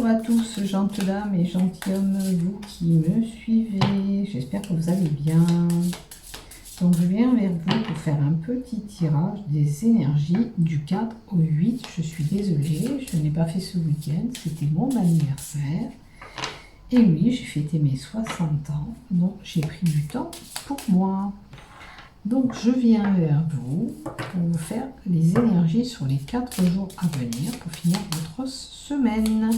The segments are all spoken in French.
Bonjour à tous, gentes dames et gentilshommes, vous qui me suivez. J'espère que vous allez bien. Donc je viens vers vous pour faire un petit tirage des énergies du 4 au 8. Je suis désolée, je n'ai pas fait ce week-end, c'était mon anniversaire. Et oui, j'ai fêté mes 60 ans, donc j'ai pris du temps pour moi. Donc je viens vers vous pour vous faire les énergies sur les 4 jours à venir pour finir votre semaine.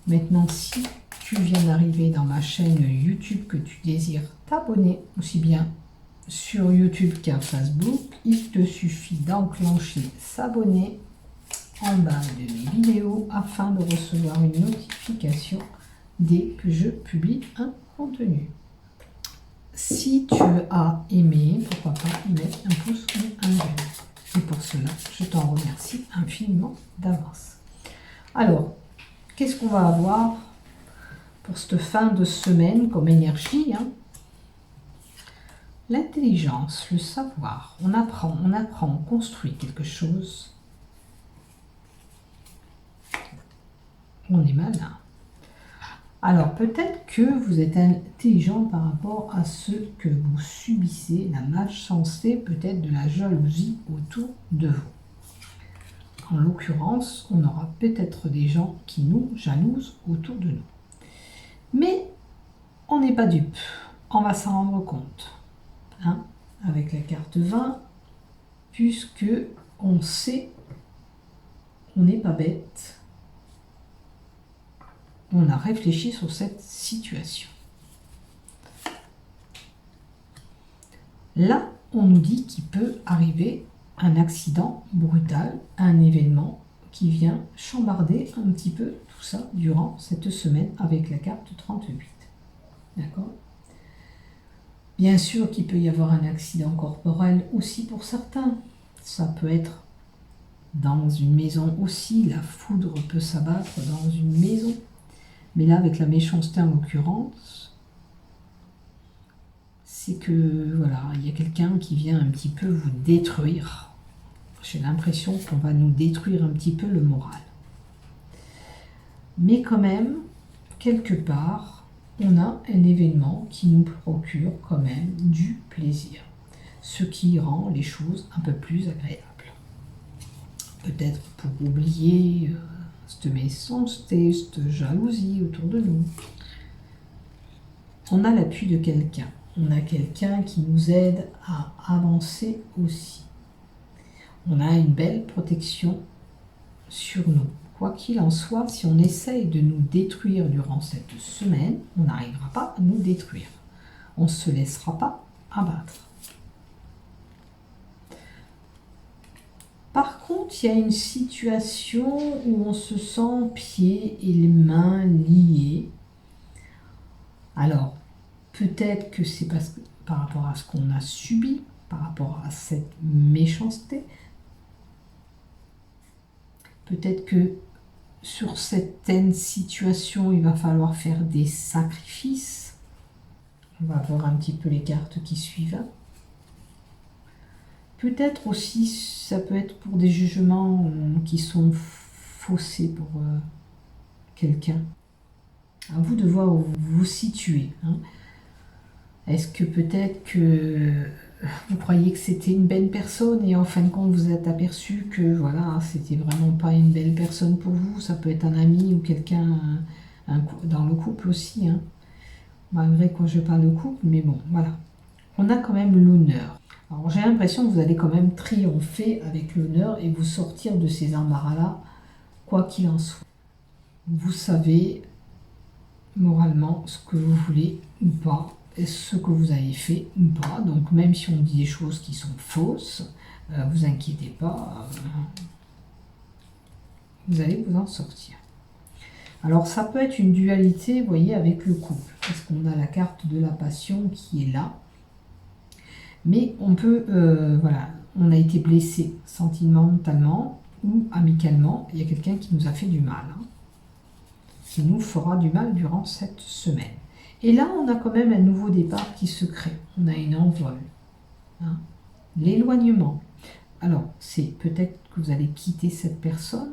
Maintenant, si tu viens d'arriver dans ma chaîne YouTube, que tu désires t'abonner aussi bien sur YouTube qu'à Facebook, il te suffit d'enclencher s'abonner en bas de mes vidéos afin de recevoir une notification dès que je publie un contenu. Si tu as aimé, pourquoi pas y mettre un pouce ou un j'aime. Et pour cela, je t'en remercie infiniment d'avance. Alors, qu'est-ce qu'on va avoir pour cette fin de semaine comme énergie, hein? L'intelligence, le savoir, on apprend, on construit quelque chose. On est malin. Alors, peut-être que vous êtes intelligent par rapport à ce que vous subissez, la malchance, peut-être de la jalousie autour de vous. En l'occurrence, on aura peut-être des gens qui nous jalousent autour de nous. Mais on n'est pas dupe, on va s'en rendre compte. Hein, avec la carte 20, puisque on sait, on n'est pas bête. On a réfléchi sur cette situation. Là, on nous dit qu'il peut arriver un accident brutal, un événement qui vient chambarder un petit peu tout ça durant cette semaine avec la carte 38. D'accord ? Bien sûr qu'il peut y avoir un accident corporel aussi pour certains. Ça peut être dans une maison aussi. La foudre peut s'abattre dans une maison. Mais là, avec la méchanceté en l'occurrence, c'est que, voilà, il y a quelqu'un qui vient un petit peu vous détruire. J'ai l'impression qu'on va nous détruire un petit peu le moral. Mais quand même, quelque part, on a un événement qui nous procure quand même du plaisir. Ce qui rend les choses un peu plus agréables. Peut-être pour oublier cette méchanceté, cette jalousie autour de nous. On a l'appui de quelqu'un. On a quelqu'un qui nous aide à avancer aussi. On a une belle protection sur nous. Quoi qu'il en soit, si on essaye de nous détruire durant cette semaine, on n'arrivera pas à nous détruire. On ne se laissera pas abattre. Par contre, il y a une situation où on se sent pieds et les mains liés. Alors, peut-être que c'est parce que par rapport à ce qu'on a subi, par rapport à cette méchanceté, peut-être que sur certaines situations, il va falloir faire des sacrifices. On va voir un petit peu les cartes qui suivent. Peut-être aussi, ça peut être pour des jugements qui sont faussés pour quelqu'un. À vous de voir où vous vous situez. Hein. Est-ce que peut-être que vous croyez que c'était une belle personne et en fin de compte vous êtes aperçu que voilà, c'était vraiment pas une belle personne pour vous. Ça peut être un ami ou quelqu'un dans le couple aussi. Hein. Malgré que je parle de couple, mais bon, voilà. On a quand même l'honneur. Alors j'ai l'impression que vous allez quand même triompher avec l'honneur et vous sortir de ces embarras-là, quoi qu'il en soit. Vous savez moralement ce que vous voulez ou pas, et ce que vous avez fait ou pas. Donc même si on dit des choses qui sont fausses, vous inquiétez pas, vous allez vous en sortir. Alors ça peut être une dualité, vous voyez, avec le couple, parce qu'on a la carte de la passion qui est là. Mais on peut, voilà, on a été blessé sentimentalement ou amicalement. Il y a quelqu'un qui nous a fait du mal, hein, qui nous fera du mal durant cette semaine. Et là, on a quand même un nouveau départ qui se crée. On a une envol, hein, l'éloignement. Alors, c'est peut-être que vous allez quitter cette personne.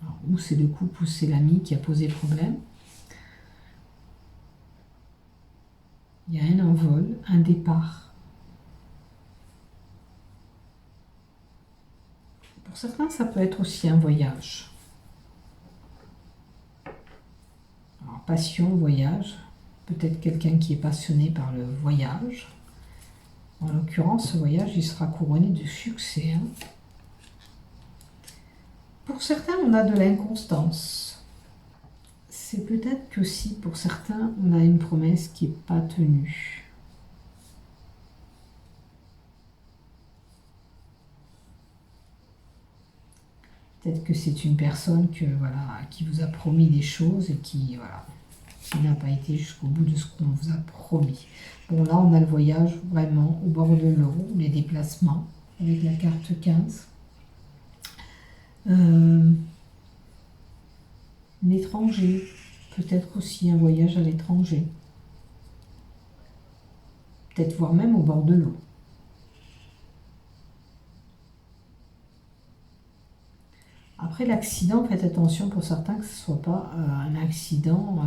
Alors, ou c'est le couple ou c'est l'ami qui a posé problème. Il y a un envol, un départ. Pour certains, ça peut être aussi un voyage. Alors, passion, voyage. Peut-être quelqu'un qui est passionné par le voyage. En l'occurrence, ce voyage, il sera couronné de succès. Hein. Pour certains, on a de l'inconstance. C'est peut-être que si, pour certains, on a une promesse qui n'est pas tenue. Peut-être que c'est une personne qui vous a promis des choses et qui n'a pas été jusqu'au bout de ce qu'on vous a promis. Bon, là, on a le voyage vraiment au bord de l'eau, les déplacements, avec la carte 15. L'étranger, peut-être aussi un voyage à l'étranger. Peut-être voire même au bord de l'eau. Après l'accident, faites attention pour certains que ce ne soit pas un accident,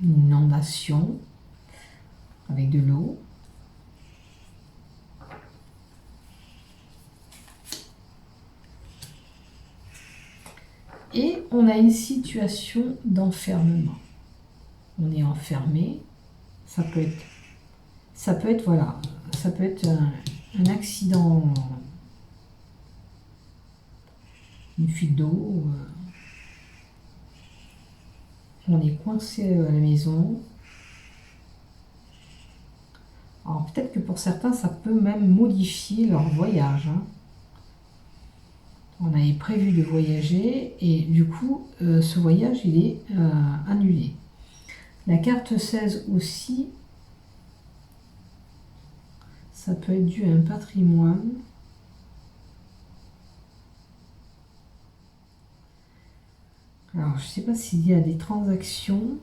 une inondation avec de l'eau. Et on a une situation d'enfermement. On est enfermé. Ça peut être un accident, une fuite d'eau. On est coincé à la maison. Alors peut-être que pour certains, ça peut même modifier leur voyage. Hein. On avait prévu de voyager et du coup, ce voyage, il est annulé. La carte 16 aussi, ça peut être dû à un patrimoine. Alors, je ne sais pas s'il y a des transactions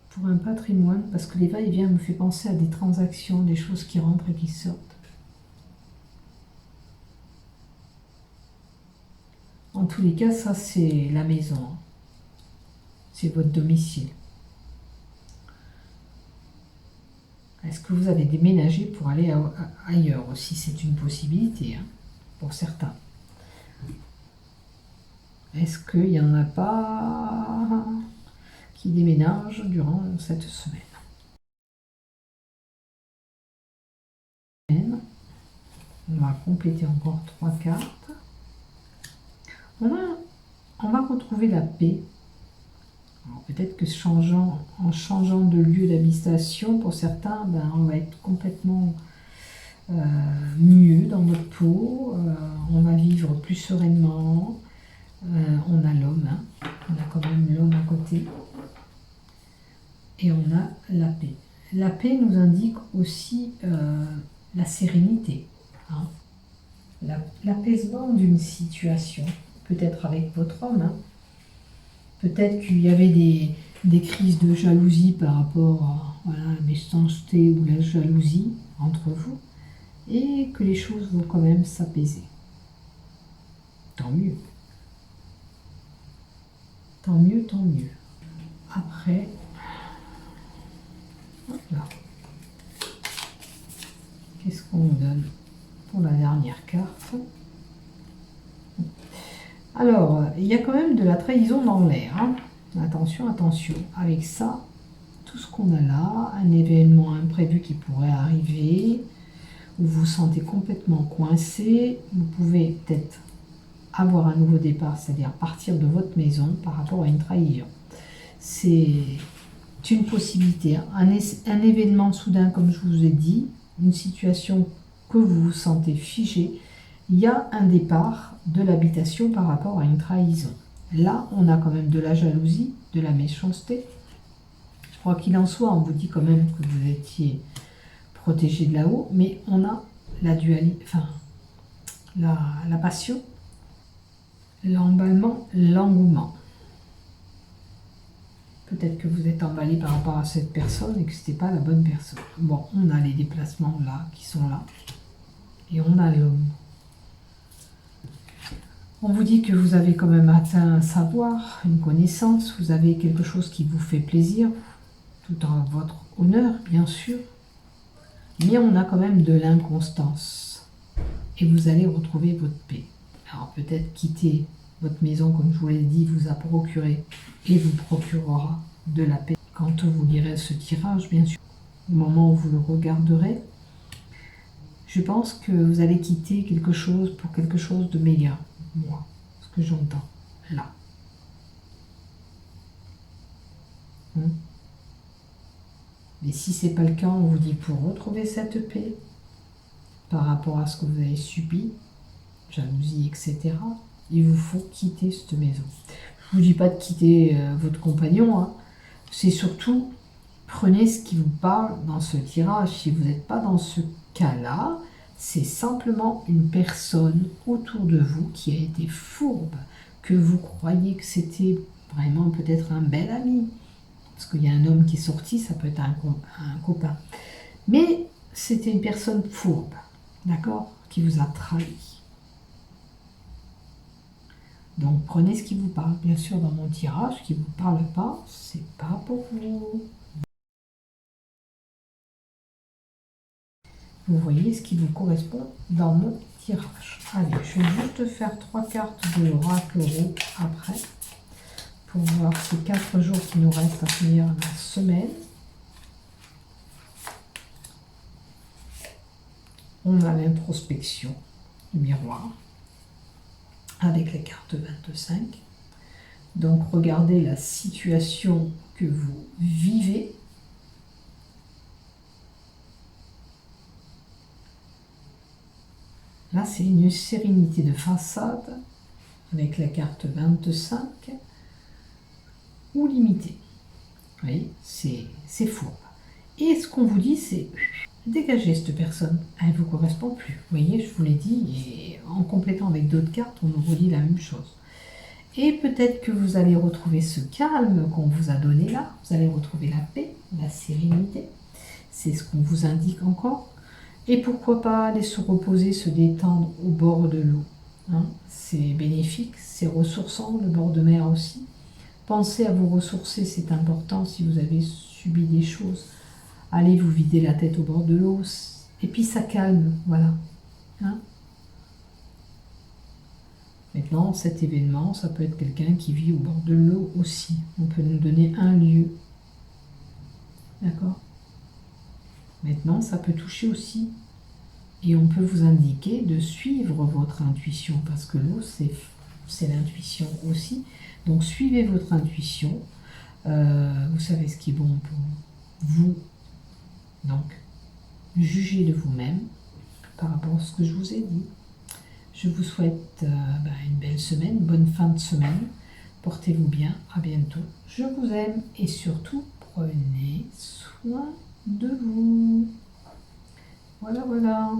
pour un patrimoine, parce que les va-et-vient me fait penser à des transactions, des choses qui rentrent et qui sortent. En tous les cas, ça c'est la maison. C'est votre domicile. Est-ce que vous allez déménager pour aller ailleurs aussi? C'est une possibilité hein, pour certains. Est-ce qu'il n'y en a pas qui déménagent durant cette semaine? On va compléter encore 3 cartes. On va retrouver la paix. Peut-être que en changeant de lieu d'habitation, pour certains, on va être complètement mieux dans notre peau. On va vivre plus sereinement. On a l'homme. Hein. On a quand même l'homme à côté. Et on a la paix. La paix nous indique aussi la sérénité. Hein. L'apaisement d'une situation. Peut-être avec votre homme. Hein. Peut-être qu'il y avait des crises de jalousie par rapport à la méchanceté ou la jalousie entre vous, et que les choses vont quand même s'apaiser. Tant mieux. Tant mieux, tant mieux. Après, hop là. Qu'est-ce qu'on nous donne pour la dernière carte? Alors, il y a quand même de la trahison dans l'air. Hein. Attention, attention. Avec ça, tout ce qu'on a là, un événement imprévu qui pourrait arriver, où vous vous sentez complètement coincé, vous pouvez peut-être avoir un nouveau départ, c'est-à-dire partir de votre maison par rapport à une trahison. C'est une possibilité. Un événement soudain, comme je vous ai dit, une situation que vous vous sentez figé, il y a un départ de l'habitation par rapport à une trahison. Là, on a quand même de la jalousie, de la méchanceté. Je crois qu'il en soit, on vous dit quand même que vous étiez protégé de là-haut, mais on a la dualité, la passion, l'emballement, l'engouement. Peut-être que vous êtes emballé par rapport à cette personne et que ce n'était pas la bonne personne. Bon, on a les déplacements là, qui sont là, et on a l'homme. On vous dit que vous avez quand même atteint un savoir, une connaissance, vous avez quelque chose qui vous fait plaisir, tout en votre honneur, bien sûr. Mais on a quand même de l'inconstance. Et vous allez retrouver votre paix. Alors peut-être quitter votre maison, comme je vous l'ai dit, vous a procuré et vous procurera de la paix. Quand vous lirez ce tirage, bien sûr, au moment où vous le regarderez, je pense que vous allez quitter quelque chose pour quelque chose de meilleur. Moi, ce que j'entends là. Mais si ce n'est pas le cas, on vous dit pour retrouver cette paix par rapport à ce que vous avez subi, jalousie, etc., il vous faut quitter cette maison. Je ne vous dis pas de quitter votre compagnon, hein. C'est surtout, prenez ce qui vous parle dans ce tirage. Si vous n'êtes pas dans ce cas-là, c'est simplement une personne autour de vous qui a été fourbe, que vous croyez que c'était vraiment peut-être un bel ami. Parce qu'il y a un homme qui est sorti, ça peut être un copain. Mais c'était une personne fourbe, d'accord, qui vous a trahi. Donc prenez ce qui vous parle. Bien sûr, dans mon tirage, ce qui ne vous parle pas, c'est pas pour vous. Vous voyez ce qui vous correspond dans mon tirage. Allez, je vais juste faire 3 cartes de l'oracle après pour voir ces 4 jours qui nous restent à finir la semaine. On a l'introspection du miroir avec la carte 25. Donc regardez la situation que vous vivez. Là, c'est une sérénité de façade avec la carte 25 ou limitée. Vous voyez, c'est fourbe. Et ce qu'on vous dit, c'est dégagez cette personne. Elle ne vous correspond plus. Vous voyez, je vous l'ai dit, et en complétant avec d'autres cartes, on nous redit la même chose. Et peut-être que vous allez retrouver ce calme qu'on vous a donné là. Vous allez retrouver la paix, la sérénité. C'est ce qu'on vous indique encore. Et pourquoi pas aller se reposer, se détendre au bord de l'eau. Hein, c'est bénéfique, c'est ressourçant, le bord de mer aussi. Pensez à vous ressourcer, c'est important si vous avez subi des choses. Allez vous vider la tête au bord de l'eau. Et puis ça calme, voilà. Hein, maintenant, cet événement, ça peut être quelqu'un qui vit au bord de l'eau aussi. On peut nous donner un lieu. D'accord ? Maintenant, ça peut toucher aussi. Et on peut vous indiquer de suivre votre intuition, parce que l'eau, c'est l'intuition aussi. Donc, suivez votre intuition. Vous savez ce qui est bon pour vous. Donc, jugez de vous-même par rapport à ce que je vous ai dit. Je vous souhaite une belle semaine, bonne fin de semaine. Portez-vous bien, à bientôt. Je vous aime et surtout, prenez soin de vous. Voilà, voilà.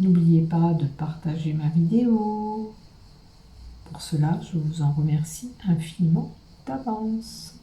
N'oubliez pas de partager ma vidéo. Pour cela, je vous en remercie infiniment d'avance.